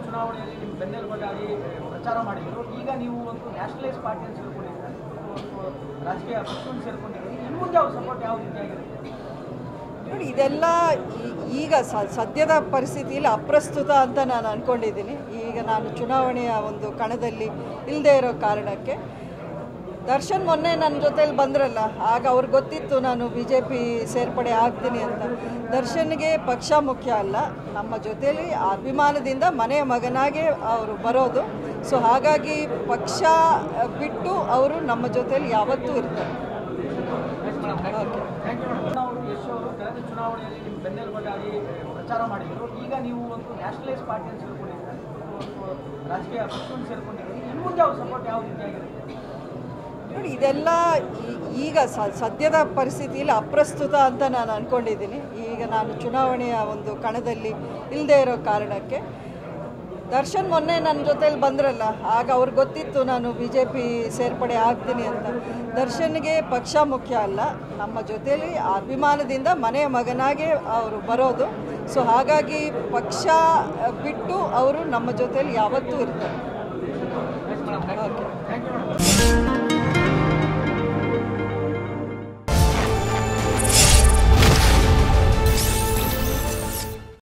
ಚುನಾವಣೆಯಲ್ಲಿ ನಿಮ್ಮ ಬೆನ್ನೆಲುಬಾಗಿ ಪ್ರಚಾರ ಮಾಡಿದ್ರು. ಈಗ ನೀವು ಒಂದು ನ್ಯಾಷನಲೈಸ್ ಪಾರ್ಟಿಯನ್ನು ಸೇರ್ಕೊಂಡಿದ್ದೀರಿ, ರಾಜಕೀಯ ಪಕ್ಷವನ್ನು ಸೇರ್ಕೊಂಡಿದ್ದೀರಿ. ಇನ್ನು ಮುಂದೆ ಅವ್ರ ಸಪೋರ್ಟ್ ಯಾವ ರೀತಿಯಾಗಿರುತ್ತೆ ನೋಡಿ, ಇದೆಲ್ಲ ಈಗ ಸದ್ಯದ ಪರಿಸ್ಥಿತಿಯಲ್ಲಿ ಅಪ್ರಸ್ತುತ ಅಂತ ನಾನು ಅಂದ್ಕೊಂಡಿದ್ದೀನಿ. ಈಗ ನಾನು ಚುನಾವಣೆಯ ಒಂದು ಕಣದಲ್ಲಿ ಇಲ್ಲದೆ ಇರೋ ಕಾರಣಕ್ಕೆ ದರ್ಶನ್ ಮೊನ್ನೆ ನನ್ನ ಜೊತೆಲಿ ಬಂದ್ರಲ್ಲ, ಆಗ ಅವ್ರಿಗೆ ಗೊತ್ತಿತ್ತು ನಾನು BJP ಸೇರ್ಪಡೆ ಆಗ್ತೀನಿ ಅಂತ. ದರ್ಶನ್ಗೆ ಪಕ್ಷ ಮುಖ್ಯ ಅಲ್ಲ, ನಮ್ಮ ಜೊತೆಯಲ್ಲಿ ಅಭಿಮಾನದಿಂದ ಮನೆಯ ಮಗನಾಗೆ ಅವರು ಬರೋದು. ಸೊ ಹಾಗಾಗಿ ಪಕ್ಷ ಬಿಟ್ಟು ಅವರು ನಮ್ಮ ಜೊತೆಯಲ್ಲಿ ಯಾವತ್ತೂ ಇರ್ತಾರೆ. ಯಶ್ ಅವರು ಕಳೆದ ಚುನಾವಣೆಯಲ್ಲಿ ನಿಮ್ಮ ಬೆನ್ನೆಲುಬಾಗಿ ಪ್ರಚಾರ ಮಾಡಿದ್ರು. ಈಗ ನೀವು ಒಂದು ನ್ಯಾಷನಲೈಸ್ ಪಾರ್ಟಿಯನ್ನು ಸೇರ್ಕೊಂಡಿದ್ದೀರಿ, ರಾಜಕೀಯ ಪಕ್ಷವನ್ನು ಸೇರ್ಕೊಂಡಿದ್ದೀರಿ. ಇನ್ನು ಮುಂದೆ ಅವ್ರ ಸಪೋರ್ಟ್ ಯಾವ ರೀತಿಯಾಗಿರುತ್ತೆ ನೋಡಿ, ಇದೆಲ್ಲ ಈಗ ಸದ್ಯದ ಪರಿಸ್ಥಿತಿಯಲ್ಲಿ ಅಪ್ರಸ್ತುತ ಅಂತ ನಾನು ಅಂದ್ಕೊಂಡಿದ್ದೀನಿ. ಈಗ ನಾನು ಚುನಾವಣೆಯ ಒಂದು ಕಣದಲ್ಲಿ ಇಲ್ಲದೆ ಇರೋ ಕಾರಣಕ್ಕೆ ದರ್ಶನ್ ಮೊನ್ನೆ ನನ್ನ ಜೊತೆಲಿ ಬಂದ್ರಲ್ಲ, ಆಗ ಅವ್ರಿಗೆ ಗೊತ್ತಿತ್ತು ನಾನು BJP ಸೇರ್ಪಡೆ ಆಗ್ತೀನಿ ಅಂತ. ದರ್ಶನ್ಗೆ ಪಕ್ಷ ಮುಖ್ಯ ಅಲ್ಲ, ನಮ್ಮ ಜೊತೆಯಲ್ಲಿ ಅಭಿಮಾನದಿಂದ ಮನೆಯ ಮಗನಾಗೆ ಅವರು ಬರೋದು. ಸೊ ಹಾಗಾಗಿ ಪಕ್ಷ ಬಿಟ್ಟು ಅವರು ನಮ್ಮ ಜೊತೆಯಲ್ಲಿ ಯಾವತ್ತೂ ಇರ್ತಾರೆ.